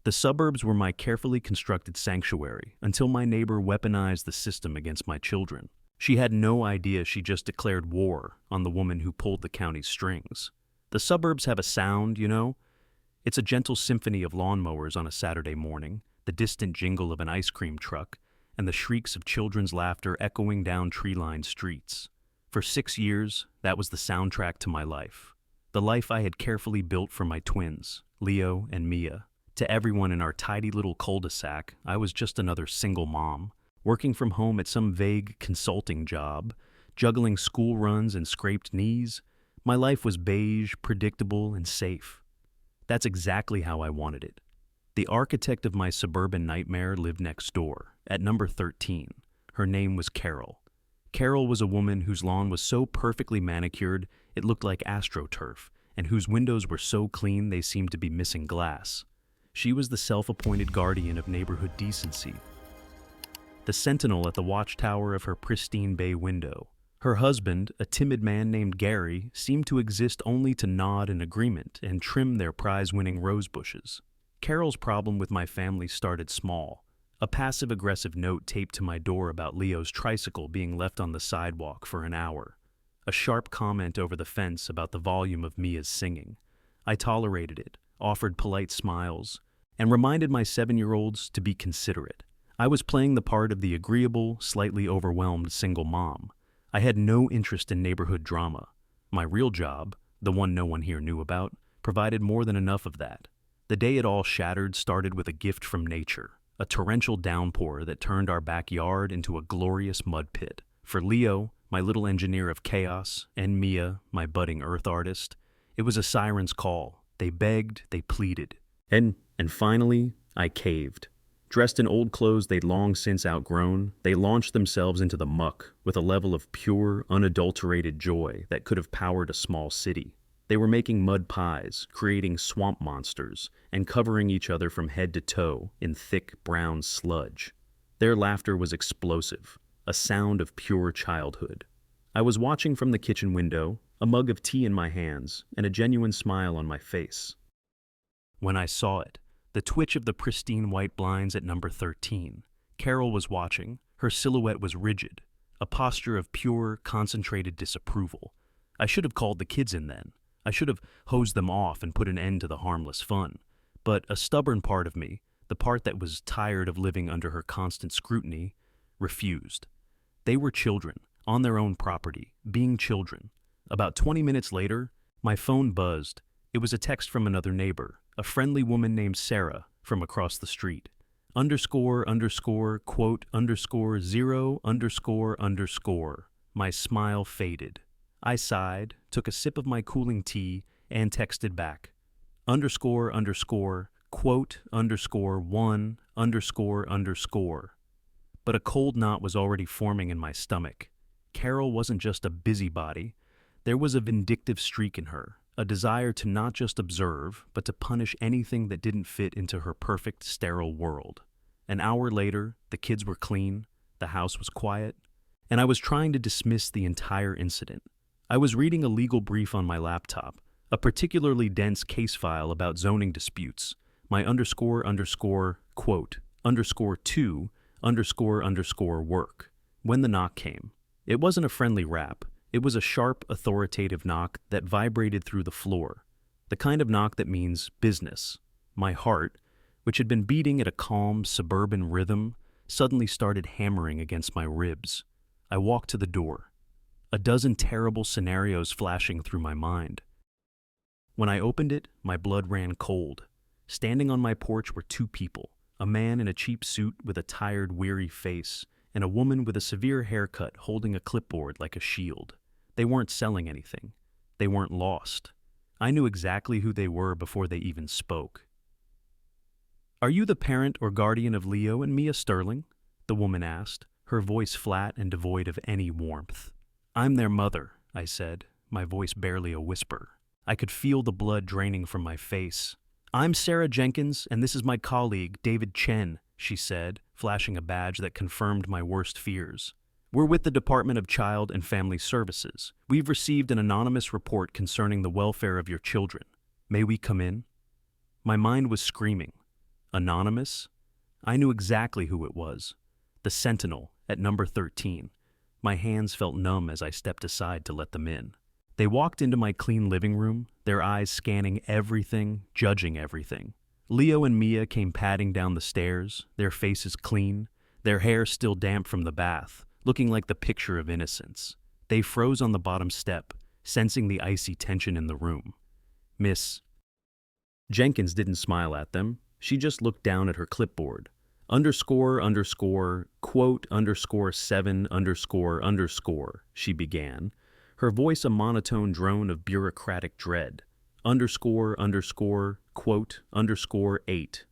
The suburbs were my carefully constructed sanctuary until my neighbor weaponized the system against my children. She had no idea she just declared war on the woman who pulled the county's strings. The suburbs have a sound, you know? It's a gentle symphony of lawnmowers on a Saturday morning, the distant jingle of an ice cream truck, and the shrieks of children's laughter echoing down tree-lined streets. For 6 years, that was the soundtrack to my life. The life I had carefully built for my twins, Leo and Mia. To everyone in our tidy little cul-de-sac, I was just another single mom, working from home at some vague consulting job, juggling school runs and scraped knees. My life was beige, predictable, and safe. That's exactly how I wanted it. The architect of my suburban nightmare lived next door, at number 13. Her name was Carol. Carol was a woman whose lawn was so perfectly manicured it looked like AstroTurf, and whose windows were so clean they seemed to be missing glass. She was the self-appointed guardian of neighborhood decency, the sentinel at the watchtower of her pristine bay window. Her husband, a timid man named Gary, seemed to exist only to nod in agreement and trim their prize-winning rose bushes. Carol's problem with my family started small. A passive-aggressive note taped to my door about Leo's tricycle being left on the sidewalk for an hour. A sharp comment over the fence about the volume of Mia's singing. I tolerated it, offered polite smiles, and reminded my 7-year-olds to be considerate. I was playing the part of the agreeable, slightly overwhelmed single mom. I had no interest in neighborhood drama. My real job, the one no one here knew about, provided more than enough of that. The day it all shattered started with a gift from nature, a torrential downpour that turned our backyard into a glorious mud pit. For Leo, my little engineer of chaos, and Mia, my budding earth artist, it was a siren's call. They begged, they pleaded. And finally, I caved. Dressed in old clothes they'd long since outgrown, they launched themselves into the muck with a level of pure, unadulterated joy that could have powered a small city. They were making mud pies, creating swamp monsters, and covering each other from head to toe in thick, brown sludge. Their laughter was explosive, a sound of pure childhood. I was watching from the kitchen window, a mug of tea in my hands, and a genuine smile on my face, when I saw it. The twitch of the pristine white blinds at number 13. Carol was watching. Her silhouette was rigid, a posture of pure, concentrated disapproval. I should have called the kids in then. I should have hosed them off and put an end to the harmless fun. But a stubborn part of me, the part that was tired of living under her constant scrutiny, refused. They were children, on their own property, being children. About 20 minutes later, my phone buzzed. It was a text from another neighbor, a friendly woman named Sarah from across the street. __quote _0___. My smile faded. I sighed, took a sip of my cooling tea, and texted back. __quote _1__. But a cold knot was already forming in my stomach. Carol wasn't just a busybody. There was a vindictive streak in her. A desire to not just observe, but to punish anything that didn't fit into her perfect, sterile world. An hour later, the kids were clean, the house was quiet, and I was trying to dismiss the entire incident. I was reading a legal brief on my laptop, a particularly dense case file about zoning disputes, my __quote _2 work, when the knock came. It wasn't a friendly rap. It was a sharp, authoritative knock that vibrated through the floor, the kind of knock that means business. My heart, which had been beating at a calm, suburban rhythm, suddenly started hammering against my ribs. I walked to the door, a dozen terrible scenarios flashing through my mind. When I opened it, my blood ran cold. Standing on my porch were 2 people, a man in a cheap suit with a tired, weary face, and a woman with a severe haircut holding a clipboard like a shield. They weren't selling anything. They weren't lost. I knew exactly who they were before they even spoke. "Are you the parent or guardian of Leo and Mia Sterling?" the woman asked, her voice flat and devoid of any warmth. "I'm their mother," I said, my voice barely a whisper. I could feel the blood draining from my face. "I'm Sarah Jenkins, and this is my colleague, David Chen," she said, flashing a badge that confirmed my worst fears. "We're with the Department of Child and Family Services. We've received an anonymous report concerning the welfare of your children. May we come in?" My mind was screaming. Anonymous? I knew exactly who it was. The Sentinel, at number 13. My hands felt numb as I stepped aside to let them in. They walked into my clean living room, their eyes scanning everything, judging everything. Leo and Mia came padding down the stairs, their faces clean, their hair still damp from the bath, looking like the picture of innocence. They froze on the bottom step, sensing the icy tension in the room. Miss Jenkins didn't smile at them. She just looked down at her clipboard. Quote, _7, she began, her voice a monotone drone of bureaucratic dread. Quote, _8,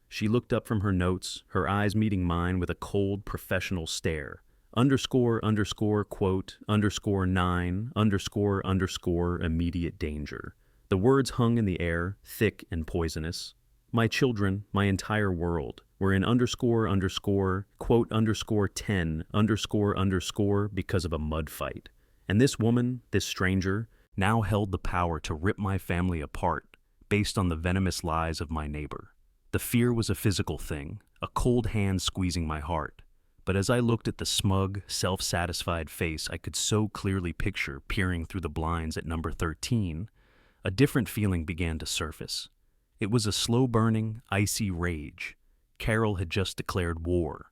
she looked up from her notes, her eyes meeting mine with a cold, professional stare. Quote, _9, immediate danger. The words hung in the air, thick and poisonous. My children, my entire world, were in quote, _10, because of a mud fight. And this woman, this stranger, now held the power to rip my family apart based on the venomous lies of my neighbor. The fear was a physical thing, a cold hand squeezing my heart. But as I looked at the smug, self-satisfied face I could so clearly picture peering through the blinds at number 13, a different feeling began to surface. It was a slow-burning, icy rage. Carol had just declared war.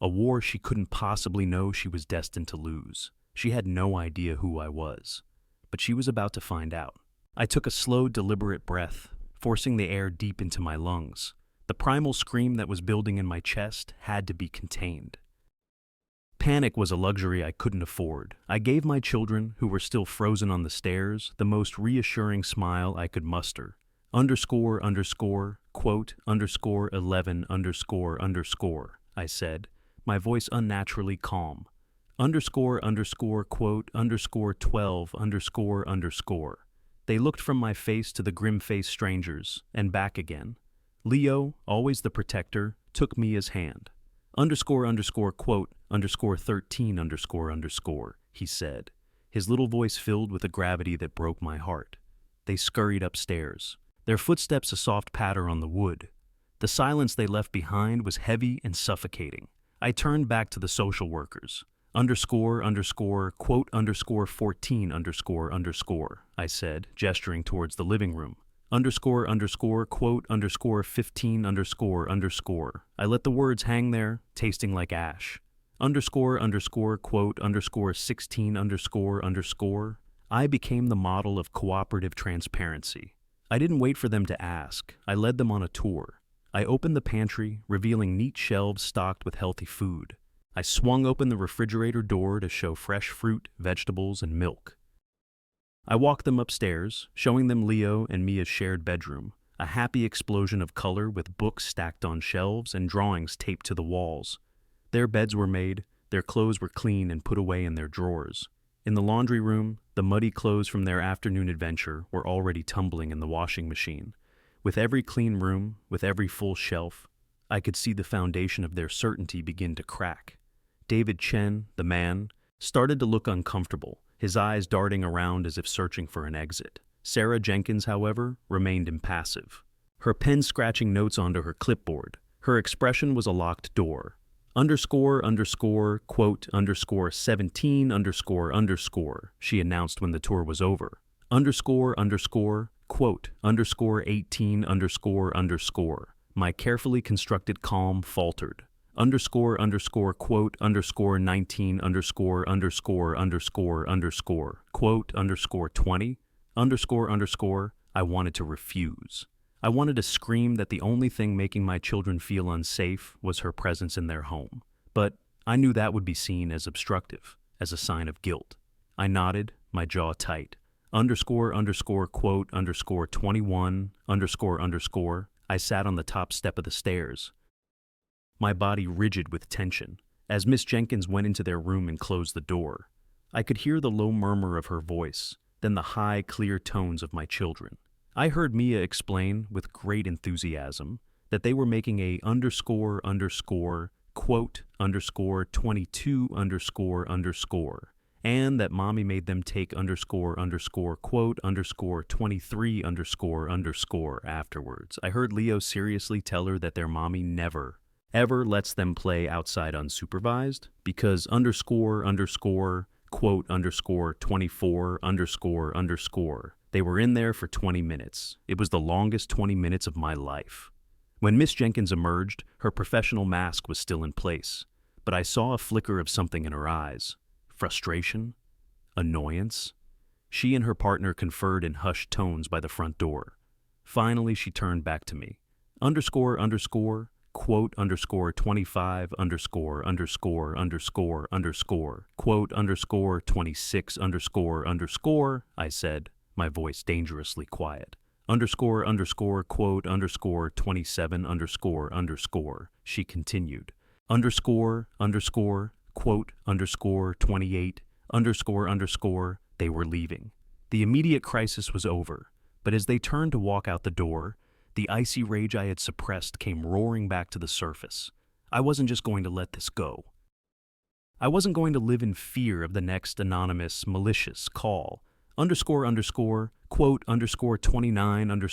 A war she couldn't possibly know she was destined to lose. She had no idea who I was. But she was about to find out. I took a slow, deliberate breath, forcing the air deep into my lungs. The primal scream that was building in my chest had to be contained. Panic was a luxury I couldn't afford. I gave my children, who were still frozen on the stairs, the most reassuring smile I could muster. Quote, _11, I said, my voice unnaturally calm. Quote, _12, They looked from my face to the grim-faced strangers, and back again. Leo, always the protector, took Mia's hand. Quote, _13, he said, his little voice filled with a gravity that broke my heart. They scurried upstairs, their footsteps a soft patter on the wood. The silence they left behind was heavy and suffocating. I turned back to the social workers. Quote, _14, I said, gesturing towards the living room. Quote, _15, I let the words hang there, tasting like ash. Quote, _16, I became the model of cooperative transparency. I didn't wait for them to ask. I led them on a tour. I opened the pantry, revealing neat shelves stocked with healthy food. I swung open the refrigerator door to show fresh fruit, vegetables, and milk. I walked them upstairs, showing them Leo and Mia's shared bedroom, a happy explosion of color with books stacked on shelves and drawings taped to the walls. Their beds were made, their clothes were clean and put away in their drawers. In the laundry room, the muddy clothes from their afternoon adventure were already tumbling in the washing machine. With every clean room, with every full shelf, I could see the foundation of their certainty begin to crack. David Chen, the man, started to look uncomfortable, his eyes darting around as if searching for an exit. Sarah Jenkins, however, remained impassive. Her pen scratching notes onto her clipboard. Her expression was a locked door. Quote, _17, she announced when the tour was over. Quote, _18, my carefully constructed calm faltered. Quote, _19, quote, _20, I wanted to refuse. I wanted to scream that the only thing making my children feel unsafe was her presence in their home. But I knew that would be seen as obstructive, as a sign of guilt. I nodded, my jaw tight. Quote, _21, I sat on the top step of the stairs, my body rigid with tension. As Miss Jenkins went into their room and closed the door, I could hear the low murmur of her voice, then the high, clear tones of my children. I heard Mia explain, with great enthusiasm, that they were making a quote, _22, and that mommy made them take quote 23 afterwards. I heard Leo seriously tell her that their mommy never, ever lets them play outside unsupervised because quote 24 they were in there for 20 minutes. It was the longest 20 minutes of my life. When Miss Jenkins emerged, her professional mask was still in place, but I saw a flicker of something in her eyes. Frustration? Annoyance? She and her partner conferred in hushed tones by the front door. Finally, she turned back to me. Quote 25 quote 26 I said, my voice dangerously quiet. Quote 27 she continued. Quote 28 they were leaving. The immediate crisis was over, but as they turned to walk out the door, the icy rage I had suppressed came roaring back to the surface. I wasn't just going to let this go. I wasn't going to live in fear of the next anonymous, malicious call. Quote 29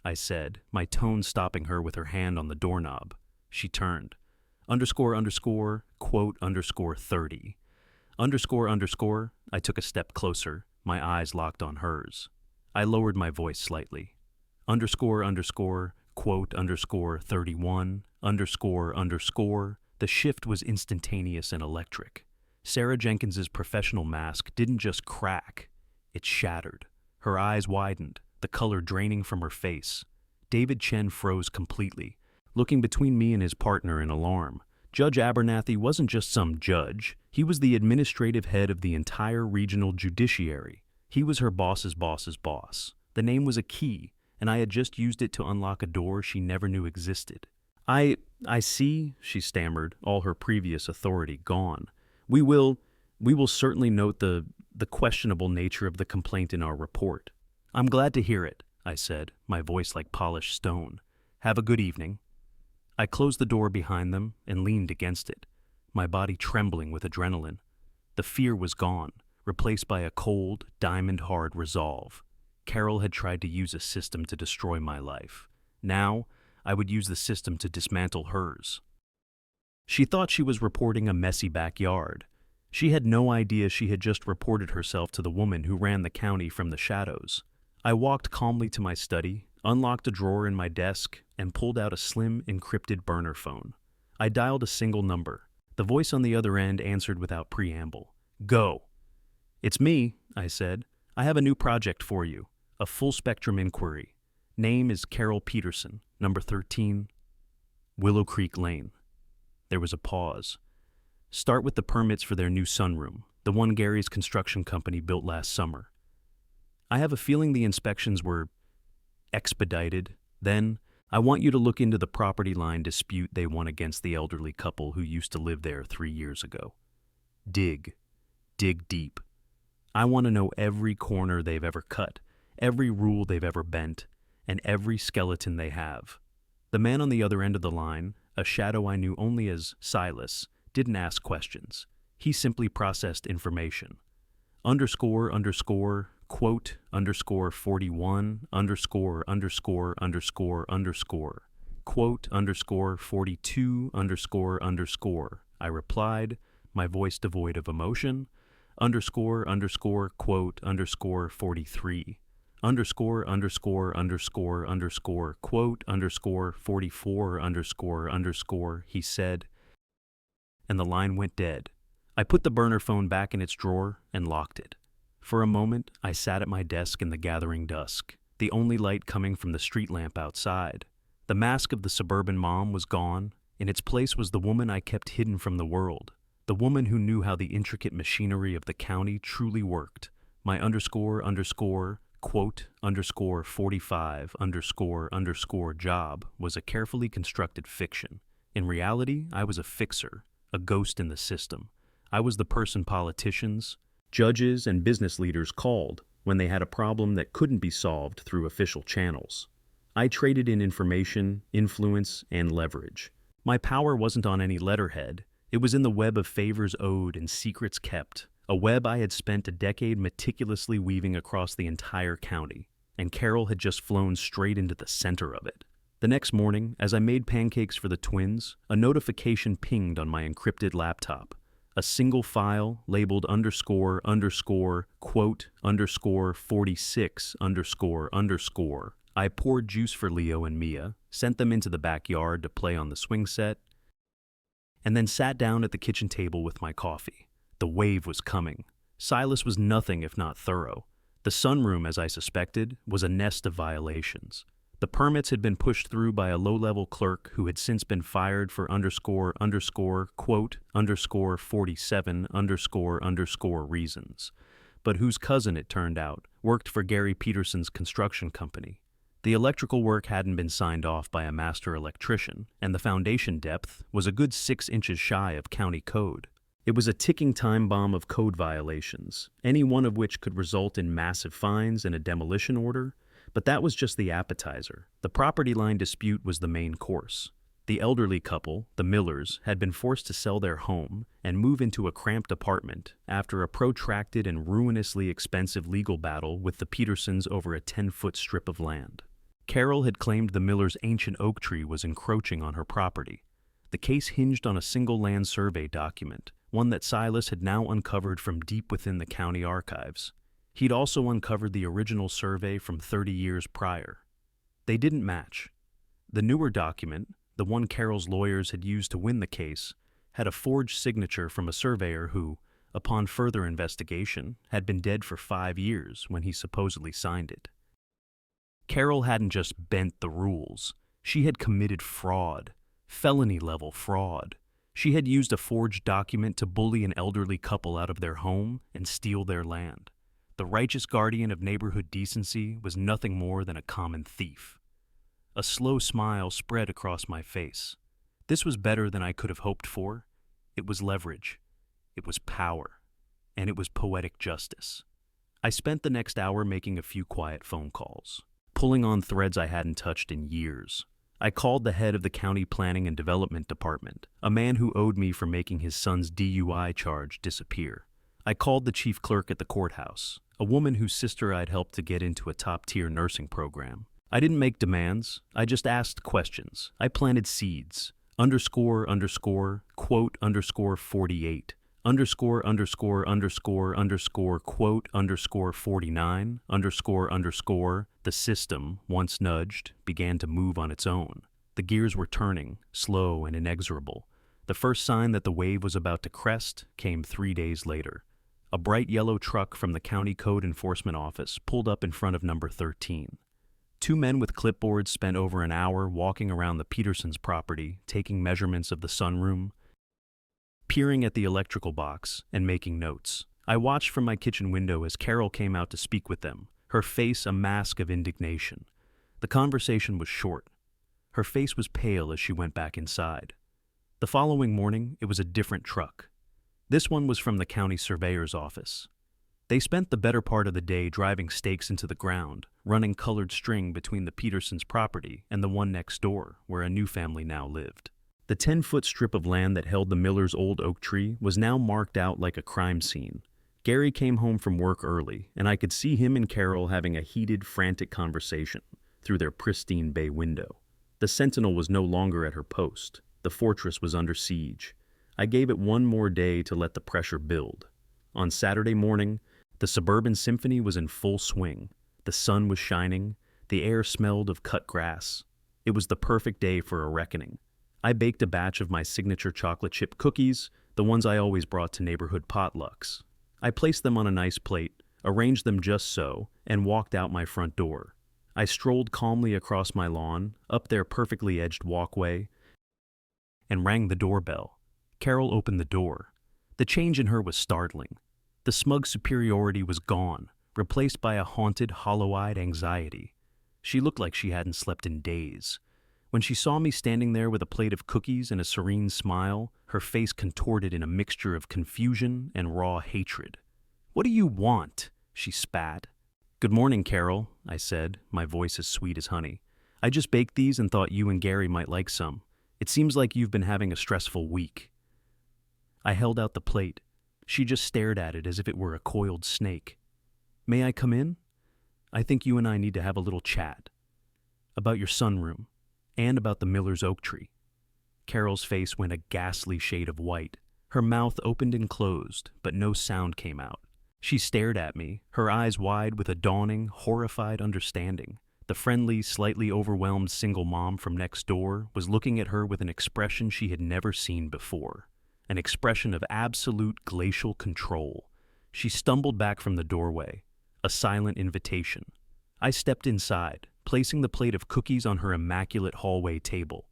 I said, my tone stopping her with her hand on the doorknob. She turned. Quote 30. I took a step closer, my eyes locked on hers. I lowered my voice slightly. Quote 31 the shift was instantaneous and electric. Sarah Jenkins's professional mask didn't just crack, it shattered. Her eyes widened, the color draining from her face. David Chen froze completely, looking between me and his partner in alarm. Judge Abernathy wasn't just some judge, he was the administrative head of the entire regional judiciary. He was her boss's boss's boss. The name was a key, and I had just used it to unlock a door she never knew existed. I see, she stammered, all her previous authority gone. We will certainly note the questionable nature of the complaint in our report. I'm glad to hear it, I said, my voice like polished stone. Have a good evening. I closed the door behind them and leaned against it, my body trembling with adrenaline. The fear was gone, replaced by a cold, diamond-hard resolve. Carol had tried to use a system to destroy my life. Now, I would use the system to dismantle hers. She thought she was reporting a messy backyard. She had no idea she had just reported herself to the woman who ran the county from the shadows. I walked calmly to my study, unlocked a drawer in my desk, and pulled out a slim, encrypted burner phone. I dialed a single number. The voice on the other end answered without preamble. Go. It's me, I said. I have a new project for you. A full-spectrum inquiry. Name is Carol Peterson, number 13, Willow Creek Lane. There was a pause. Start with the permits for their new sunroom, the one Gary's construction company built last summer. I have a feeling the inspections were expedited. Then, I want you to look into the property line dispute they won against the elderly couple who used to live there 3 years ago. Dig deep. I want to know every corner they've ever cut, every rule they've ever bent, and every skeleton they have. The man on the other end of the line, a shadow I knew only as Silas, didn't ask questions. He simply processed information. Quote 41 quote 42 I replied, my voice devoid of emotion. Quote 43 quote 44 he said, and the line went dead. I put the burner phone back in its drawer and locked it. For a moment, I sat at my desk in the gathering dusk, the only light coming from the street lamp outside. The mask of the suburban mom was gone. In its place was the woman I kept hidden from the world, the woman who knew how the intricate machinery of the county truly worked. My quote 45 job was a carefully constructed fiction. In reality, I was a fixer, a ghost in the system. I was the person politicians, judges, and business leaders called when they had a problem that couldn't be solved through official channels. I traded in information, influence, and leverage. My power wasn't on any letterhead. It was in the web of favors owed and secrets kept, a web I had spent a decade meticulously weaving across the entire county, and Carol had just flown straight into the center of it. The next morning, as I made pancakes for the twins, a notification pinged on my encrypted laptop. A single file labeled ___quote _46 ___. I poured juice for Leo and Mia, sent them into the backyard to play on the swing set, and then sat down at the kitchen table with my coffee. The wave was coming. Silas was nothing if not thorough. The sunroom, as I suspected, was a nest of violations. The permits had been pushed through by a low-level clerk who had since been fired for __quote _47 reasons, but whose cousin, it turned out, worked for Gary Peterson's construction company. The electrical work hadn't been signed off by a master electrician, and the foundation depth was a good 6 inches shy of county code. It was a ticking time bomb of code violations, any one of which could result in massive fines and a demolition order, but that was just the appetizer. The property line dispute was the main course. The elderly couple, the Millers, had been forced to sell their home and move into a cramped apartment after a protracted and ruinously expensive legal battle with the Petersons over a 10-foot strip of land. Carol had claimed the Millers' ancient oak tree was encroaching on her property. The case hinged on a single land survey document, one that Silas had now uncovered from deep within the county archives. He'd also uncovered the original survey from 30 years prior. They didn't match. The newer document, the one Carol's lawyers had used to win the case, had a forged signature from a surveyor who, upon further investigation, had been dead for 5 years when he supposedly signed it. Carol hadn't just bent the rules. She had committed fraud, felony-level fraud. She had used a forged document to bully an elderly couple out of their home and steal their land. The righteous guardian of neighborhood decency was nothing more than a common thief. A slow smile spread across my face. This was better than I could have hoped for. It was leverage. It was power. And it was poetic justice. I spent the next hour making a few quiet phone calls, pulling on threads I hadn't touched in years. I called the head of the county planning and development department, a man who owed me for making his son's DUI charge disappear. I called the chief clerk at the courthouse, a woman whose sister I'd helped to get into a top-tier nursing program. I didn't make demands, I just asked questions. I planted seeds. __quote _48, __quote _49, the system, once nudged, began to move on its own. The gears were turning, slow and inexorable. The first sign that the wave was about to crest came 3 days later. A bright yellow truck from the county code enforcement office pulled up in front of number 13. 2 men with clipboards spent over an hour walking around the Petersons' property, taking measurements of the sunroom, peering at the electrical box, and making notes. I watched from my kitchen window as Carol came out to speak with them, her face a mask of indignation. The conversation was short. Her face was pale as she went back inside. The following morning, it was a different truck. This one was from the county surveyor's office. They spent the better part of the day driving stakes into the ground, running colored string between the Petersons' property and the one next door, where a new family now lived. The 10-foot strip of land that held the Millers' old oak tree was now marked out like a crime scene. Gary came home from work early, and I could see him and Carol having a heated, frantic conversation through their pristine bay window. The sentinel was no longer at her post. The fortress was under siege. I gave it one more day to let the pressure build. On Saturday morning, the suburban symphony was in full swing. The sun was shining. The air smelled of cut grass. It was the perfect day for a reckoning. I baked a batch of my signature chocolate chip cookies, the ones I always brought to neighborhood potlucks. I placed them on a nice plate, arranged them just so, and walked out my front door. I strolled calmly across my lawn, up their perfectly edged walkway, and rang the doorbell. Carol opened the door. The change in her was startling. The smug superiority was gone, replaced by a haunted, hollow-eyed anxiety. She looked like she hadn't slept in days. When she saw me standing there with a plate of cookies and a serene smile, her face contorted in a mixture of confusion and raw hatred. "What do you want?" she spat. "Good morning, Carol," I said, my voice as sweet as honey. "I just baked these and thought you and Gary might like some. It seems like you've been having a stressful week." I held out the plate. She just stared at it as if it were a coiled snake. "May I come in? I think you and I need to have a little chat. About your sunroom, and about the Miller's oak tree." Carol's face went a ghastly shade of white. Her mouth opened and closed, but no sound came out. She stared at me, her eyes wide with a dawning, horrified understanding. The friendly, slightly overwhelmed single mom from next door was looking at her with an expression she had never seen before. An expression of absolute glacial control. She stumbled back from the doorway, a silent invitation. I stepped inside, placing the plate of cookies on her immaculate hallway table.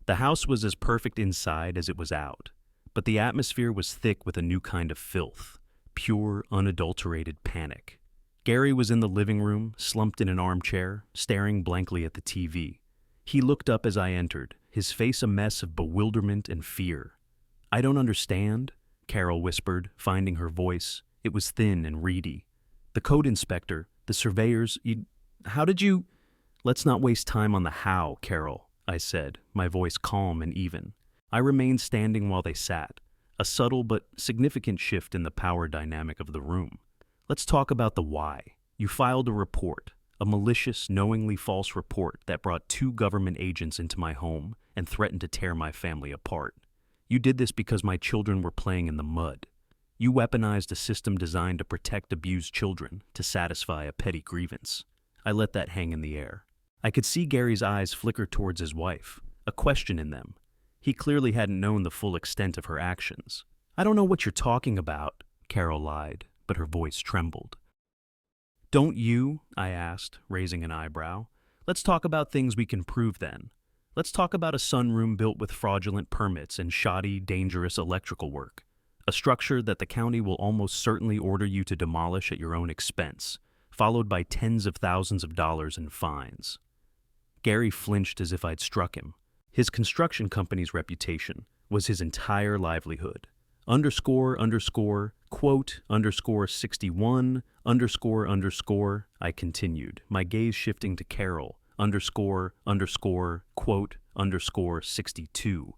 The house was as perfect inside as it was out, but the atmosphere was thick with a new kind of filth, pure, unadulterated panic. Gary was in the living room, slumped in an armchair, staring blankly at the TV. He looked up as I entered, his face a mess of bewilderment and fear. "I don't understand," Carol whispered, finding her voice. It was thin and reedy. "The code inspector, the surveyors, how did you—" "Let's not waste time on the how, Carol," I said, my voice calm and even. I remained standing while they sat, a subtle but significant shift in the power dynamic of the room. "Let's talk about the why. You filed a report, a malicious, knowingly false report that brought 2 government agents into my home and threatened to tear my family apart. You did this because my children were playing in the mud. You weaponized a system designed to protect abused children to satisfy a petty grievance." I let that hang in the air. I could see Gary's eyes flicker towards his wife, a question in them. He clearly hadn't known the full extent of her actions. "I don't know what you're talking about," Carol lied, but her voice trembled. "Don't you?" I asked, raising an eyebrow. "Let's talk about things we can prove then. Let's talk about a sunroom built with fraudulent permits and shoddy, dangerous electrical work. A structure that the county will almost certainly order you to demolish at your own expense, followed by tens of thousands of dollars in fines." Gary flinched as if I'd struck him. His construction company's reputation was his entire livelihood. Quote, _61, I continued, my gaze shifting to Carol, quote, _62,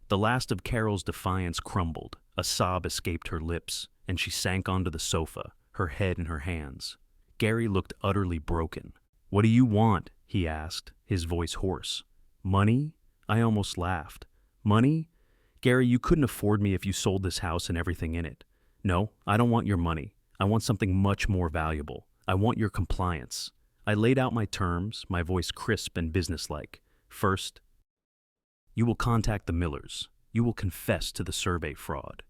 The last of Carol's defiance crumbled. A sob escaped her lips, and she sank onto the sofa, her head in her hands. Gary looked utterly broken. "What do you want?" he asked, his voice hoarse. "Money?" I almost laughed. "Money? Gary, you couldn't afford me if you sold this house and everything in it. No, I don't want your money. I want something much more valuable. I want your compliance." I laid out my terms, my voice crisp and businesslike. "First, you will contact the Millers. You will confess to the survey fraud.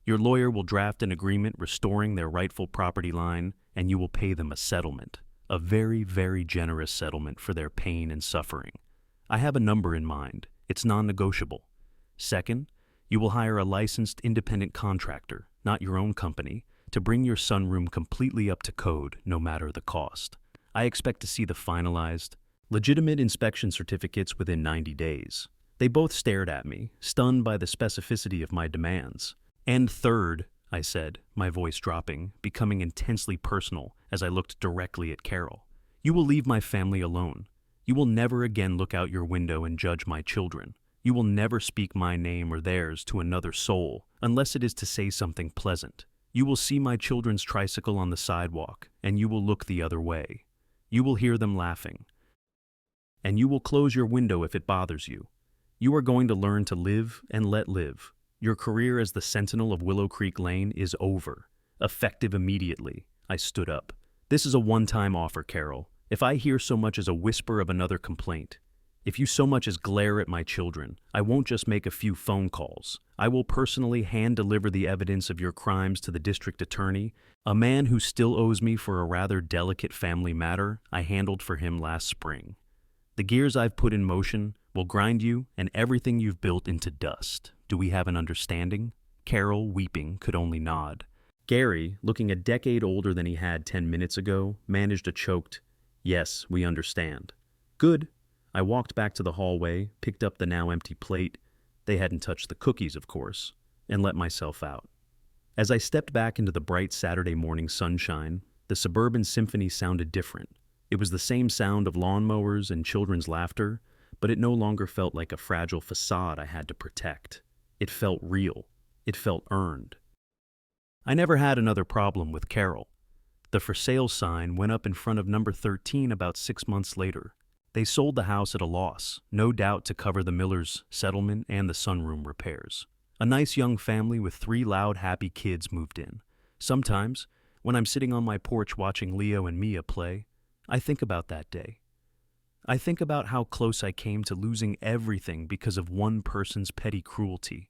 Your lawyer will draft an agreement restoring their rightful property line, and you will pay them a settlement. A very, very generous settlement for their pain and suffering. I have a number in mind. It's non-negotiable. Second, you will hire a licensed independent contractor, not your own company, to bring your sunroom completely up to code, no matter the cost. I expect to see the finalized, legitimate inspection certificates within 90 days. They both stared at me, stunned by the specificity of my demands. "And third," I said, my voice dropping, becoming intensely personal as I looked directly at Carol, "you will leave my family alone. You will never again look out your window and judge my children. You will never speak my name or theirs to another soul, unless it is to say something pleasant. You will see my children's tricycle on the sidewalk, and you will look the other way. You will hear them laughing. And you will close your window if it bothers you. You are going to learn to live and let live. Your career as the sentinel of Willow Creek Lane is over. Effective immediately." I stood up. "This is a one-time offer, Carol. If I hear so much as a whisper of another complaint, if you so much as glare at my children, I won't just make a few phone calls. I will personally hand-deliver the evidence of your crimes to the district attorney, a man who still owes me for a rather delicate family matter I handled for him last spring. The gears I've put in motion will grind you and everything you've built into dust. Do we have an understanding?" Carol, weeping, could only nod. Gary, looking a decade older than he had 10 minutes ago, managed a choked, "Yes, we understand." "Good." I walked back to the hallway, picked up the now empty plate, they hadn't touched the cookies, of course, and let myself out. As I stepped back into the bright Saturday morning sunshine, the suburban symphony sounded different. It was the same sound of lawnmowers and children's laughter, but it no longer felt like a fragile facade I had to protect. It felt real. It felt earned. I never had another problem with Carol. The for sale sign went up in front of number 13 about 6 months later. They sold the house at a loss, no doubt to cover the Millers' settlement and the sunroom repairs. A nice young family with 3 loud, happy kids moved in. Sometimes, when I'm sitting on my porch watching Leo and Mia play, I think about that day. I think about how close I came to losing everything because of one person's petty cruelty.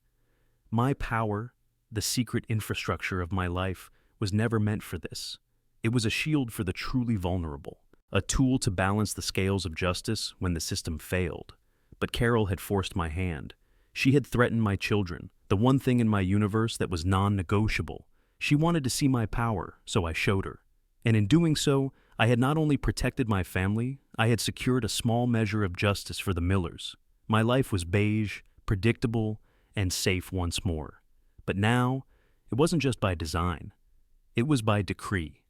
My power, the secret infrastructure of my life, was never meant for this. It was a shield for the truly vulnerable, a tool to balance the scales of justice when the system failed. But Carol had forced my hand. She had threatened my children, the one thing in my universe that was non-negotiable. She wanted to see my power, so I showed her. And in doing so, I had not only protected my family, I had secured a small measure of justice for the Millers. My life was beige, predictable, and safe once more. But now, it wasn't just by design. It was by decree.